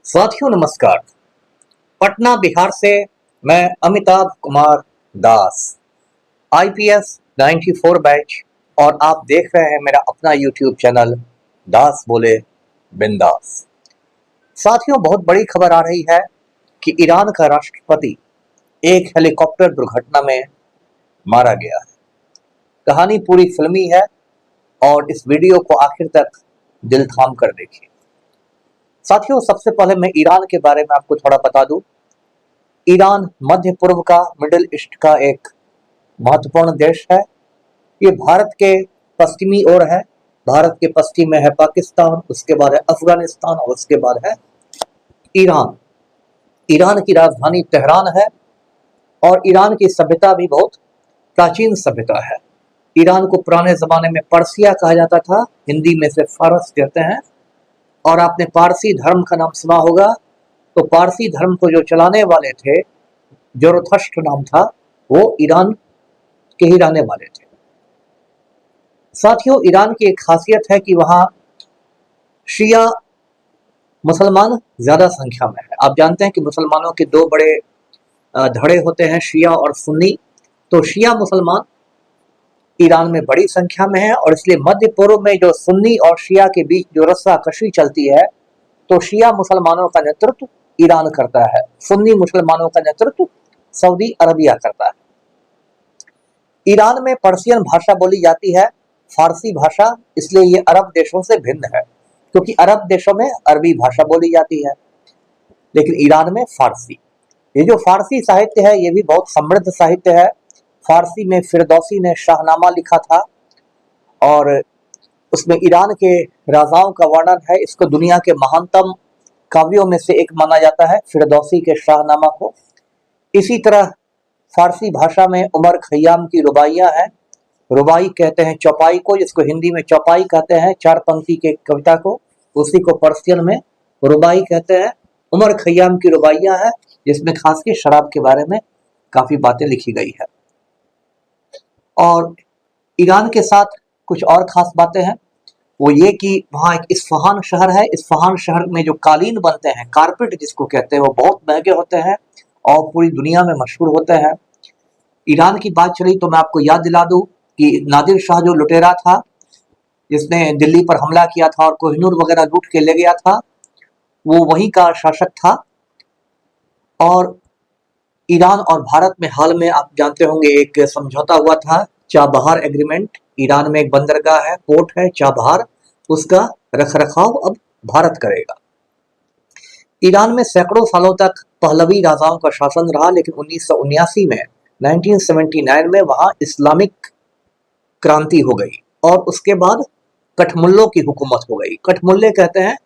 साथियों नमस्कार। पटना बिहार से मैं अमिताभ कुमार दास, आईपीएस 94 बैच, और आप देख रहे हैं मेरा अपना यूट्यूब चैनल दास बोले बिंदास। साथियों, बहुत बड़ी खबर आ रही है कि ईरान का राष्ट्रपति एक हेलीकॉप्टर दुर्घटना में मारा गया है। कहानी पूरी फिल्मी है और इस वीडियो को आखिर तक दिल थाम कर देखिए। साथियों, सबसे पहले मैं ईरान के बारे में आपको थोड़ा बता दूं। ईरान मध्य पूर्व का, मिडिल ईस्ट का एक महत्वपूर्ण देश है। ये भारत के पश्चिमी ओर है। भारत के पश्चिम में है पाकिस्तान, उसके बाद है अफगानिस्तान और उसके बाद है ईरान। ईरान की राजधानी तेहरान है और ईरान की सभ्यता भी बहुत प्राचीन सभ्यता है। ईरान को पुराने जमाने में पर्सिया कहा जाता था, हिंदी में से फारस कहते हैं। और आपने पारसी धर्म का नाम सुना होगा। तो पारसी धर्म को जो चलाने वाले थे, जोरथस्ट्र नाम था, वो ईरान के ही रहने वाले थे। साथियों, ईरान की एक खासियत है कि वहां शिया मुसलमान ज्यादा संख्या में है। आप जानते हैं कि मुसलमानों के दो बड़े धड़े होते हैं, शिया और सुन्नी। तो शिया मुसलमान ईरान में बड़ी संख्या में है और इसलिए मध्य पूर्व में जो सुन्नी और शिया के बीच जो रस्साकशी चलती है, तो शिया मुसलमानों का नेतृत्व ईरान करता है, सुन्नी मुसलमानों का नेतृत्व सऊदी अरबिया करता है। ईरान में पर्शियन भाषा बोली जाती है, फारसी भाषा, इसलिए ये अरब देशों से भिन्न है, क्योंकि अरब देशों में अरबी भाषा बोली जाती है, लेकिन ईरान में फारसी। ये जो फारसी साहित्य है, ये भी बहुत समृद्ध साहित्य है। फारसी में फिरदौसी ने शाहनामा लिखा था और उसमें ईरान के राजाओं का वर्णन है। इसको दुनिया के महानतम काव्यों में से एक माना जाता है, फिरदौसी के शाहनामा को। इसी तरह फारसी भाषा में उमर खय्याम की रुबाइयां हैं। रुबाई कहते हैं चौपाई को, जिसको हिंदी में चौपाई कहते हैं, चार पंक्ति के कविता को, उसी को पर्शियन में रुबाई कहते हैं। उमर खय्याम की रुबाइयां हैं, जिसमें खास के शराब के बारे में काफी बातें लिखी गई है। और ईरान के साथ कुछ और खास बातें हैं, वो ये कि वहाँ एक इस्फहान शहर है। इस्फहान शहर में जो कालीन बनते हैं, कारपेट जिसको कहते हैं, वो बहुत महंगे होते हैं और पूरी दुनिया में मशहूर होते हैं। ईरान की बात चली तो मैं आपको याद दिला दूं कि नादिर शाह जो लुटेरा था, जिसने दिल्ली पर हमला किया था और कोहिनूर वगैरह लूट के ले गया था, वो वहीं का शासक था। और ईरान और भारत में हाल में आप जानते होंगे एक समझौता हुआ था, चाबहार एग्रीमेंट। ईरान में एक बंदरगाह है, पोर्ट है चाबहार, उसका रखरखाव अब भारत करेगा। ईरान में सैकड़ों सालों तक पहलवी राजाओं का शासन रहा, लेकिन 1979 में 1979 में वहां इस्लामिक क्रांति हो गई और उसके बाद कठमुल्लों की हुकूमत हो गई। कठमुल्ले कहते हैं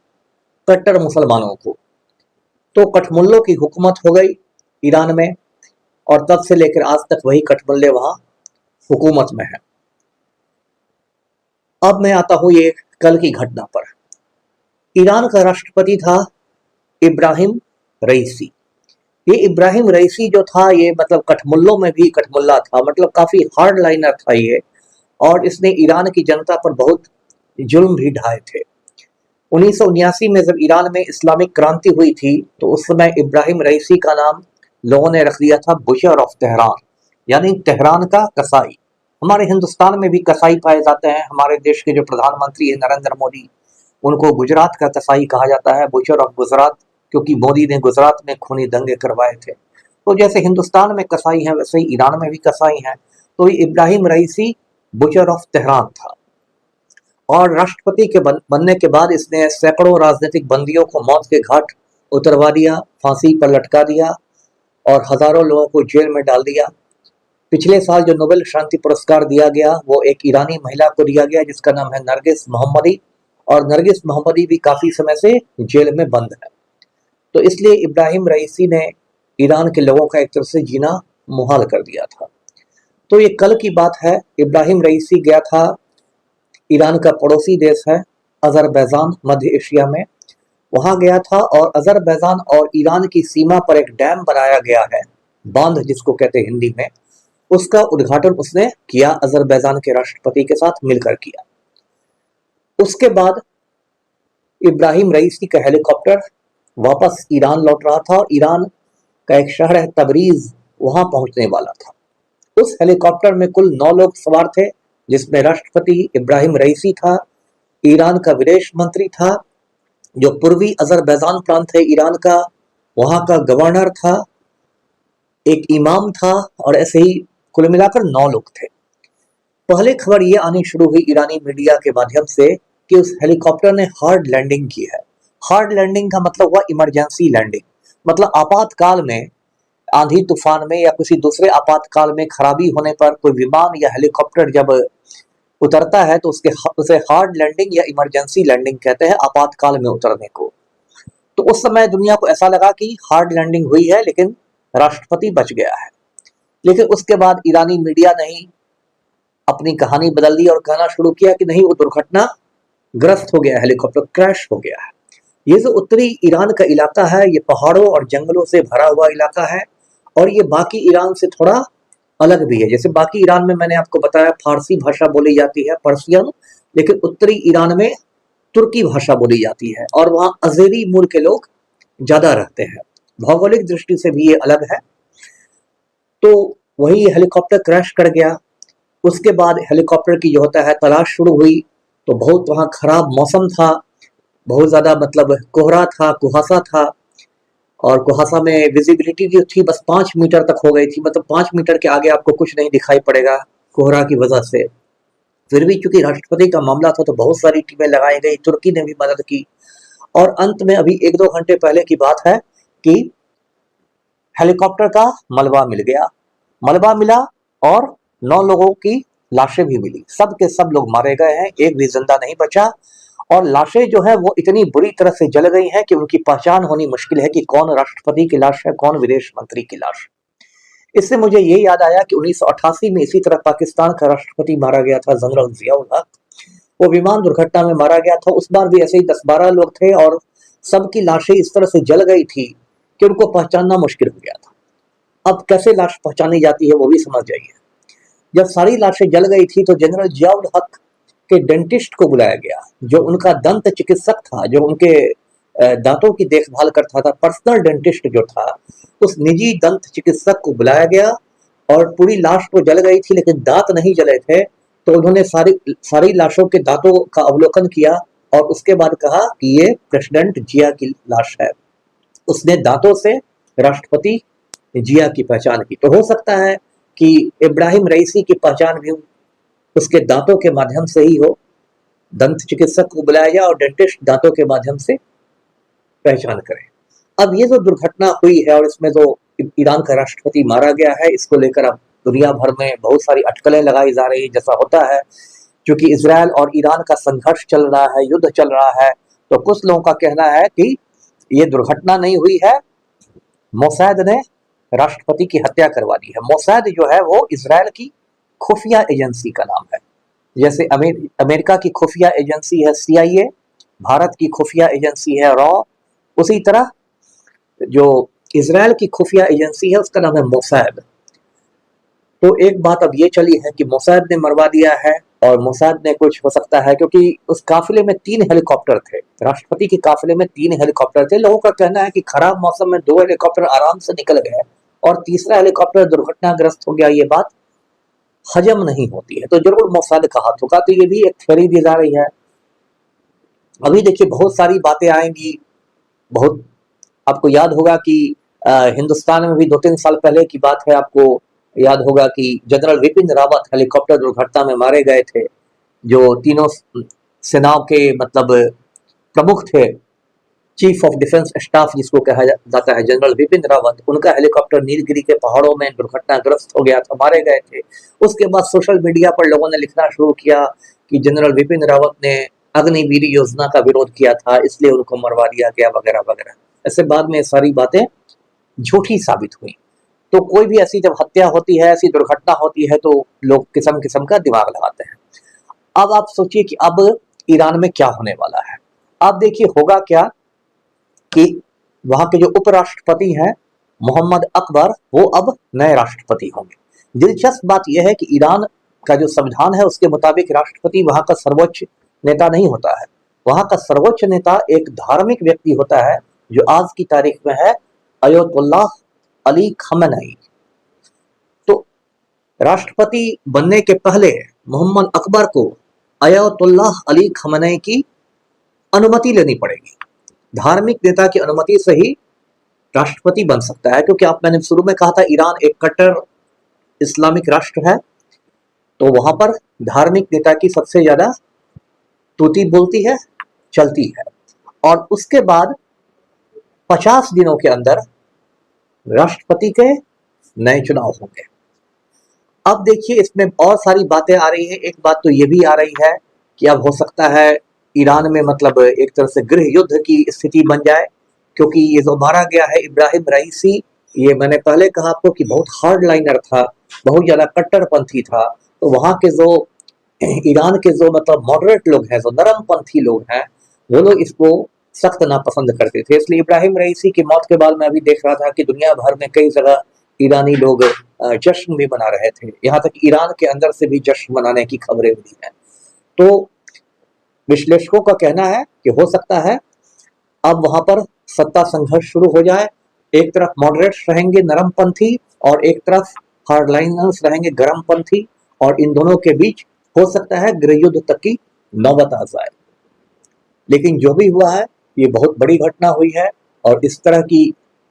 कट्टर मुसलमानों को। तो कठमुल्लों की हुकूमत हो गई ईरान में और तब से लेकर आज तक वही कठमुल्ले वहां हुकूमत में है। अब मैं आता हूं ये कल की घटना पर। ईरान का राष्ट्रपति था इब्राहिम रईसी। ये इब्राहिम रईसी जो था, ये मतलब कठमुल्लों में भी कठमुल्ला था, मतलब काफी हार्ड लाइनर था ये, और इसने ईरान की जनता पर बहुत जुल्म भी ढाए थे। 1979 में जब ईरान में इस्लामिक क्रांति हुई थी, तो उस समय इब्राहिम रईसी का नाम लोगों ने रख दिया था बुशर ऑफ तेहरान, यानी तेहरान का कसाई। हमारे हिंदुस्तान में भी कसाई पाए जाते हैं। हमारे देश के जो प्रधानमंत्री है नरेंद्र मोदी, उनको गुजरात का कसाई कहा जाता है, बुशर ऑफ गुजरात, क्योंकि मोदी ने गुजरात में खूनी दंगे करवाए थे। तो जैसे हिंदुस्तान में कसाई हैं, वैसे ही ईरान में भी कसाई हैं। तो इब्राहिम रईसी बुशर ऑफ तेहरान था और राष्ट्रपति के बनने के बाद इसने सैकड़ों राजनीतिक बंदियों को मौत के घाट उतरवा दिया, फांसी पर लटका दिया और हजारों लोगों को जेल में डाल दिया। पिछले साल जो नोबेल शांति पुरस्कार दिया गया, वो एक ईरानी महिला को दिया गया जिसका नाम है नरगिस मोहम्मदी, और नरगिस मोहम्मदी भी काफी समय से जेल में बंद है। तो इसलिए इब्राहिम रईसी ने ईरान के लोगों का एक तरह से जीना मुहाल कर दिया था। तो ये कल की बात है। इब्राहिम रईसी गया था, ईरान का पड़ोसी देश है अजरबैजान, मध्य एशिया में, वहां गया था और अजरबैजान और ईरान की सीमा पर एक डैम बनाया गया है, बांध जिसको कहते हैं हिंदी में, उसका उद्घाटन उसने किया, अजरबैजान के राष्ट्रपति के साथ मिलकर किया। उसके बाद इब्राहिम रईसी का हेलीकॉप्टर वापस ईरान लौट रहा था और ईरान का एक शहर है तबरीज, वहां पहुंचने वाला था। उस हेलीकॉप्टर में कुल 9 लोग सवार थे, जिसमें राष्ट्रपति इब्राहिम रईसी था, ईरान का विदेश मंत्री था, जो पूर्वी अजरबैजान प्रांत है ईरान का, वहां का गवर्नर था, एक इमाम था, और ऐसे ही कुल मिलाकर 9 लोग थे। पहले खबर ये आनी शुरू हुई ईरानी मीडिया के माध्यम से कि उस हेलीकॉप्टर ने हार्ड लैंडिंग की है। हार्ड लैंडिंग का मतलब हुआ इमरजेंसी लैंडिंग, मतलब आपातकाल में, आंधी तूफान में या किसी दूसरे आपातकाल में खराबी होने पर कोई विमान या हेलीकॉप्टर जब उतरता है तो उसे हार्ड लैंडिंग या इमरजेंसी लैंडिंग कहते हैं, आपातकाल में उतरने को। तो उस समय दुनिया को ऐसा लगा कि हार्ड लैंडिंग हुई है, लेकिन राष्ट्रपति बच गया है। लेकिन उसके बाद ईरानी मीडिया ने ही अपनी कहानी बदल दी और कहना शुरू किया कि नहीं, वो दुर्घटना ग्रस्त हो गया, हेलीकॉप्टर क्रैश हो गया है। ये जो उत्तरी ईरान का इलाका है, ये पहाड़ों और जंगलों से भरा हुआ इलाका है, और ये बाकी ईरान से थोड़ा अलग भी है। जैसे बाकी ईरान में मैंने आपको बताया फारसी भाषा बोली जाती है, पर्शियन, लेकिन उत्तरी ईरान में तुर्की भाषा बोली जाती है, और वहाँ अजेरी मूल के लोग ज्यादा रहते हैं। भौगोलिक दृष्टि से भी ये अलग है। तो वही हेलीकॉप्टर क्रैश कर गया। उसके बाद हेलीकॉप्टर की जो होता है तलाश शुरू हुई, तो बहुत वहाँ खराब मौसम था, बहुत ज़्यादा मतलब कोहरा था, कुहासा था, और कुहासा में विजिबिलिटी जो थी बस 5 मीटर तक हो गई थी, मतलब 5 मीटर के आगे आपको कुछ नहीं दिखाई पड़ेगा कोहरा की वजह से। फिर भी चूंकि राष्ट्रपति का मामला था तो बहुत सारी टीमें लगाई गई, तुर्की ने भी मदद की, और अंत में अभी 1-2 घंटे पहले की बात है कि हेलीकॉप्टर का मलबा मिल गया। मलबा मिला और 9 लोगों की लाशें भी मिली। सब के सब लोग मारे गए हैं, एक भी जिंदा नहीं बचा, और लाशें जो है वो इतनी बुरी तरह से जल गई हैं कि उनकी पहचान होनी मुश्किल है कि कौन राष्ट्रपति की लाश है, कौन विदेश मंत्री की लाश। इससे मुझे ये याद आया कि 1988 में इसी तरह पाकिस्तान का राष्ट्रपति मारा गया था, जनरल जियाउल हक। वो विमान दुर्घटना में मारा गया था। उस बार भी ऐसे ही 10-12 लोग थे और सबकी लाशें इस तरह से जल गई थी कि उनको पहचानना मुश्किल हो गया था। अब कैसे लाश पहचानी जाती है वो भी समझ जाइए। जब सारी लाशें जल गई थी तो जनरल जियाउल हक के डेंटिस्ट को बुलाया गया, जो उनका दंत चिकित्सक था, जो उनके दांतों की देखभाल करता था, पर्सनल डेंटिस्ट जो था, उस निजी दंत चिकित्सक को बुलाया गया। और पूरी लाश तो जल गई थी लेकिन दांत नहीं जले थे, तो उन्होंने सारी लाशों के दांतों का अवलोकन किया और उसके बाद कहा कि ये प्रेसिडेंट जिया की लाश है। उसने दांतों से राष्ट्रपति जिया की पहचान की। तो हो सकता है कि इब्राहिम रईसी की पहचान भी उसके दांतों के माध्यम से ही हो। दंत चिकित्सक को बुलाया गया और डेंटिस्ट दांतों के माध्यम से पहचान करें। अब ये जो दुर्घटना हुई है और इसमें जो ईरान का राष्ट्रपति मारा गया है, इसको लेकर अब दुनिया भर में बहुत सारी अटकलें लगाई जा रही है, जैसा होता है। क्योंकि इजराइल और ईरान का संघर्ष चल रहा है, युद्ध चल रहा है, तो कुछ लोगों का कहना है कि ये दुर्घटना नहीं हुई है, मोसाद ने राष्ट्रपति की हत्या करवा दी है। मोसाद जो है वो इजराइल की खुफिया एजेंसी का नाम है। जैसे अमेरिका की खुफिया एजेंसी है CIA, भारत की खुफिया एजेंसी है रॉ, उसी तरह जो इजराइल की खुफिया एजेंसी है उसका नाम है मोसाद। तो एक बात अब ये चली है कि मोसाद ने मरवा दिया है, और मोसाद ने कुछ हो सकता है क्योंकि उस काफिले में 3 हेलीकॉप्टर थे, राष्ट्रपति के काफिले में 3 हेलीकॉप्टर थे। लोगों का कहना है कि खराब मौसम में 2 हेलीकॉप्टर आराम से निकल गए और तीसरा हेलीकॉप्टर दुर्घटनाग्रस्त हो गया। ये बात हजम नहीं होती है, तो जरूर मोसाद का हाथ होगा। तो ये भी एक थ्योरी दी जा रही है। अभी देखिए बहुत सारी बातें आएंगी। बहुत आपको याद होगा कि हिंदुस्तान में भी 2-3 साल पहले की बात है, आपको याद होगा कि जनरल विपिन रावत हेलीकॉप्टर दुर्घटना में मारे गए थे, जो तीनों सेनाओं के मतलब प्रमुख थे। चीफ ऑफ डिफेंस स्टाफ जिसको कहा जाता है, जनरल विपिन रावत, उनका हेलीकॉप्टर नीलगिरी के पहाड़ों में दुर्घटनाग्रस्त हो गया था, मारे गए थे। उसके बाद सोशल मीडिया पर लोगों ने लिखना शुरू किया कि जनरल विपिन रावत ने अग्निवीर योजना का विरोध किया था, इसलिए उनको मरवा दिया गया, वगैरह वगैरह। ऐसे बाद में सारी बातें झूठी साबित हुई। तो कोई भी ऐसी जब हत्या होती है, ऐसी दुर्घटना होती है, तो लोग किस्म किस्म का दिमाग लगाते हैं। अब आप सोचिए कि अब ईरान में क्या होने वाला है। अब देखिए होगा क्या कि वहां के जो उपराष्ट्रपति हैं मोहम्मद अकबर, वो अब नए राष्ट्रपति होंगे। दिलचस्प बात यह है कि ईरान का जो संविधान है उसके मुताबिक राष्ट्रपति वहां का सर्वोच्च नेता नहीं होता है। वहां का सर्वोच्च नेता एक धार्मिक व्यक्ति होता है जो आज की तारीख में है अयतुल्लाह अली खamenei। तो राष्ट्रपति बनने के पहले मोहम्मद अकबर को अयतुल्लाह अली खamenei की अनुमति लेनी पड़ेगी। धार्मिक नेता की अनुमति से ही राष्ट्रपति बन सकता है, क्योंकि मैंने शुरू में कहा था ईरान एक कट्टर इस्लामिक राष्ट्र है, तो वहां पर धार्मिक नेता की सबसे ज्यादा तूती बोलती है, चलती है। और उसके बाद 50 दिनों के अंदर राष्ट्रपति के नए चुनाव होंगे। अब देखिए इसमें और सारी बातें आ रही है। एक बात तो ये भी आ रही है कि अब हो सकता है ईरान में मतलब एक तरह से गृह युद्ध की स्थिति बन जाए, क्योंकि ये जो मारा गया है इब्राहिम रईसी, ये मैंने पहले कहा आपको कि बहुत हार्ड लाइनर था, बहुत ज्यादा कट्टरपंथी था। तो वहां के जो ईरान के जो मतलब मॉडरेट लोग हैं, जो नरमपंथी लोग हैं, वो लोग इसको सख्त नापसंद करते थे। इसलिए इब्राहिम रईसी की मौत के बाद मैं अभी देख रहा था कि दुनिया भर में कई जगह ईरानी लोग जश्न भी मना रहे थे, यहाँ तक ईरान के अंदर से भी जश्न मनाने की खबरें मिली हैं। तो विश्लेषकों का कहना है कि हो सकता है अब वहां पर सत्ता संघर्ष शुरू हो जाए। एक तरफ मॉडरेट्स रहेंगे नरमपंथी और एक तरफ हार्डलाइनर्स रहेंगे गरमपंथी, और इन दोनों के बीच हो सकता है गृह युद्ध तक की नौबत आ जाए। लेकिन जो भी हुआ है ये बहुत बड़ी घटना हुई है, और इस तरह की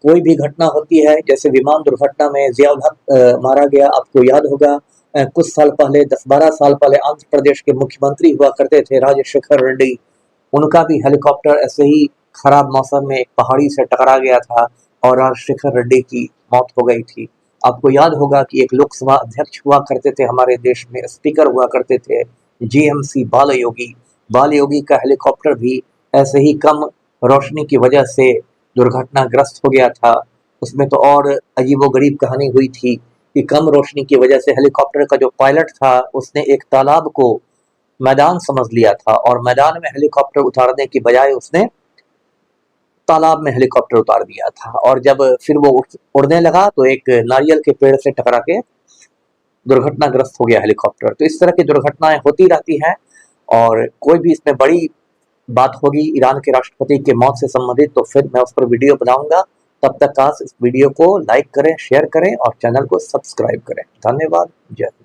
कोई भी घटना होती है, जैसे विमान दुर्घटना में जिया उल हक मारा गया, आपको याद होगा कुछ साल पहले 10-12 साल पहले आंध्र प्रदेश के मुख्यमंत्री हुआ करते थे राजशेखर रेड्डी, उनका भी हेलीकॉप्टर ऐसे ही खराब मौसम में एक पहाड़ी से टकरा गया था और राजशेखर रेड्डी की मौत हो गई थी। आपको याद होगा कि एक लोकसभा अध्यक्ष हुआ करते थे हमारे देश में, स्पीकर हुआ करते थे जीएमसी बाल योगी का हेलीकॉप्टर भी ऐसे ही कम रोशनी की वजह से दुर्घटनाग्रस्त हो गया था। उसमें तो और अजीबोगरीब कहानी हुई थी कि कम रोशनी की वजह से हेलीकॉप्टर का जो पायलट था उसने एक तालाब को मैदान समझ लिया था, और मैदान में हेलीकॉप्टर उतारने की बजाय उसने तालाब में हेलीकॉप्टर उतार दिया था। और जब फिर वो उड़ने लगा तो एक नारियल के पेड़ से टकरा के दुर्घटनाग्रस्त हो गया हेलीकॉप्टर। तो इस तरह की दुर्घटनाएं होती रहती हैं, और कोई भी इसमें बड़ी बात होगी ईरान के राष्ट्रपति के मौत से संबंधित तो फिर मैं उस पर वीडियो बनाऊंगा। तब तक काश इस वीडियो को लाइक करें, शेयर करें और चैनल को सब्सक्राइब करें। धन्यवाद। जय हिंद।